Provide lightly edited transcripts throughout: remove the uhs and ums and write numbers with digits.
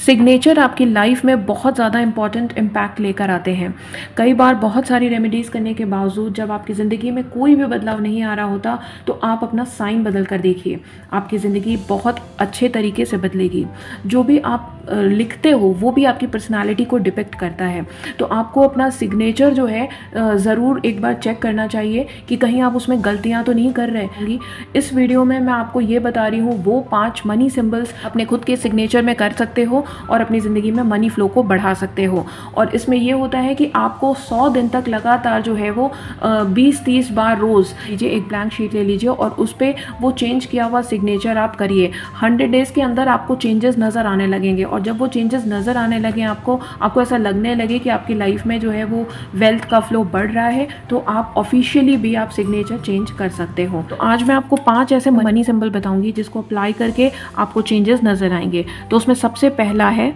Signature आपकी life में बहुत ज़्यादा इंपॉर्टेंट इम्पैक्ट लेकर आते हैं। कई बार बहुत सारी रेमेडीज़ करने के बावजूद जब आपकी ज़िंदगी में कोई भी बदलाव नहीं आ रहा होता तो आप अपना साइन बदल कर देखिए, आपकी ज़िंदगी बहुत अच्छे तरीके से बदलेगी। जो भी आप लिखते हो वो भी आपकी पर्सनालिटी को डिपिक्ट करता है। तो आपको अपना सिग्नेचर जो है ज़रूर एक बार चेक करना चाहिए कि कहीं आप उसमें गलतियाँ तो नहीं कर रहे होंगी। इस वीडियो में मैं आपको ये बता रही हूँ वो 5 मनी सिंबल्स अपने खुद के सिग्नेचर में कर सकते हो और अपनी ज़िंदगी में मनी फ्लो को बढ़ा सकते हो। और इसमें ये होता है कि आपको 100 दिन तक लगातार जो है वो 20-30 बार रोज़ लीजिए, एक ब्लैंक शीट ले लीजिए और उस पर वो चेंज किया हुआ सिग्नेचर आप करिए। 100 डेज़ के अंदर आपको चेंजेस नज़र आने लगेंगे और जब वो चेंजेस नज़र आने लगे आपको ऐसा लगने लगे कि आपकी लाइफ में जो है वो वेल्थ का फ्लो बढ़ रहा है, तो आप ऑफिशियली भी आप सिग्नेचर चेंज कर सकते हो। तो आज मैं आपको 5 ऐसे मनी सिंबल बताऊंगी जिसको अप्लाई करके आपको चेंजेस नज़र आएंगे। तो उसमें सबसे पहला है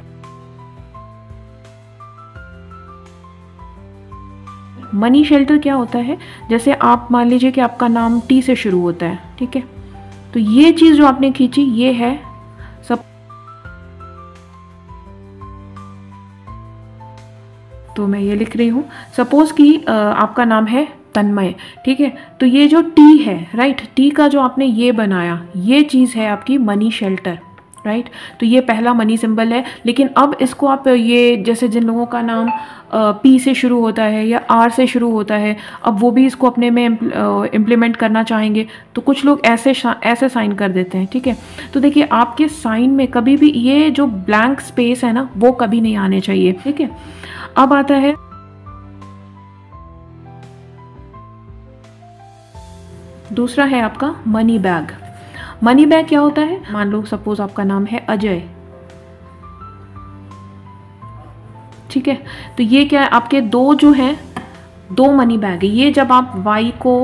मनी शेल्टर। क्या होता है, जैसे आप मान लीजिए कि आपका नाम टी से शुरू होता है, ठीक है, तो ये चीज़ जो आपने खींची ये है सब। तो मैं ये लिख रही हूँ, सपोज कि आपका नाम है तन्मय, ठीक है, तो ये जो टी है, राइट, टी का जो आपने ये बनाया ये चीज़ है आपकी मनी शेल्टर, राइट। तो ये पहला मनी सिंबल है। लेकिन अब इसको आप ये जैसे जिन लोगों का नाम पी से शुरू होता है या आर से शुरू होता है, अब वो भी इसको अपने में इम्प्लीमेंट करना चाहेंगे तो कुछ लोग ऐसे साइन कर देते हैं, ठीक है। तो देखिए आपके साइन में कभी भी ये जो ब्लैंक स्पेस है ना वो कभी नहीं आने चाहिए, ठीक है। अब आता है दूसरा है आपका मनी बैग। मनी बैग क्या होता है, मान लो सपोज आपका नाम है अजय, ठीक है, तो ये क्या है, आपके दो मनी बैग है। ये जब आप वाई को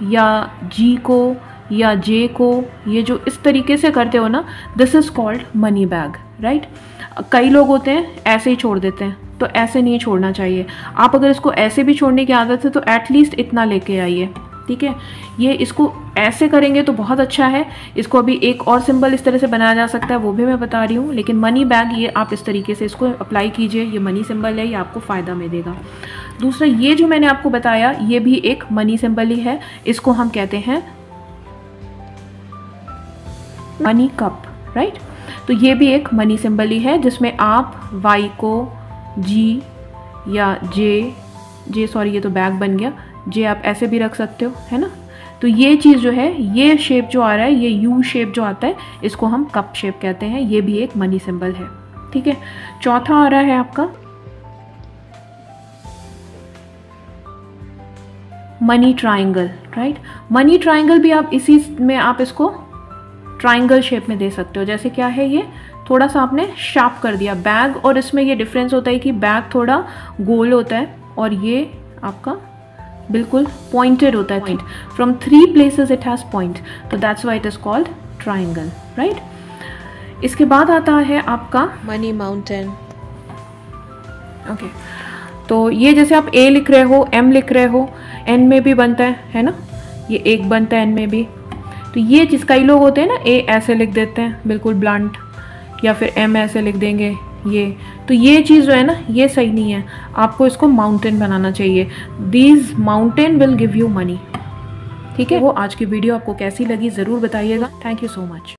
या जी को या जे को ये जो इस तरीके से करते हो ना, this is called money bag, right. कई लोग होते हैं ऐसे ही छोड़ देते हैं, तो ऐसे नहीं छोड़ना चाहिए। आप अगर इसको ऐसे भी छोड़ने की आदत है तो एटलीस्ट इतना लेके आइए, ठीक है। ये इसको ऐसे करेंगे तो बहुत अच्छा है। इसको अभी एक और सिंबल इस तरह से बनाया जा सकता है, वो भी मैं बता रही हूँ। लेकिन मनी बैग ये आप इस तरीके से इसको अप्लाई कीजिए, ये मनी सिंबल है, ये आपको फ़ायदा में देगा। दूसरा ये जो मैंने आपको बताया ये भी एक मनी सिंबल ही है, इसको हम कहते हैं मनी कप, राइट। तो ये भी एक मनी सिंबल ही है जिसमें आप वाई को जी या जे सॉरी ये तो बैग बन गया, जे आप ऐसे भी रख सकते हो, है ना। तो ये चीज़ जो है, ये शेप जो आ रहा है, ये यू शेप जो आता है, इसको हम कप शेप कहते हैं। ये भी एक मनी सिंबल है, ठीक है। चौथा आ रहा है आपका money triangle, right. Money triangle भी आप इसी में आप इसको ट्रायंगल शेप में दे सकते हो। जैसे क्या है, ये थोड़ा सा आपने शार्प कर दिया बैग, और इसमें ये डिफरेंस होता है कि बैग थोड़ा गोल होता है और ये आपका बिल्कुल पॉइंटेड होता है। From 3 places it has point, तो that's why it is called triangle, right. इसके बाद आता है आपका मनी माउंटेन, ओके। तो ये जैसे आप ए लिख रहे हो, एम लिख रहे हो, एन में भी बनता है ना, ये एक बनता है एन में भी। तो ये चीज़ कई लोग होते हैं ना, ए ऐसे लिख देते हैं बिल्कुल ब्लंट, या फिर एम ऐसे लिख देंगे ये, तो ये चीज़ जो है ना ये सही नहीं है। आपको इसको माउंटेन बनाना चाहिए। These mountain will give you money, ठीक है। वो आज की वीडियो आपको कैसी लगी ज़रूर बताइएगा। Thank you so much.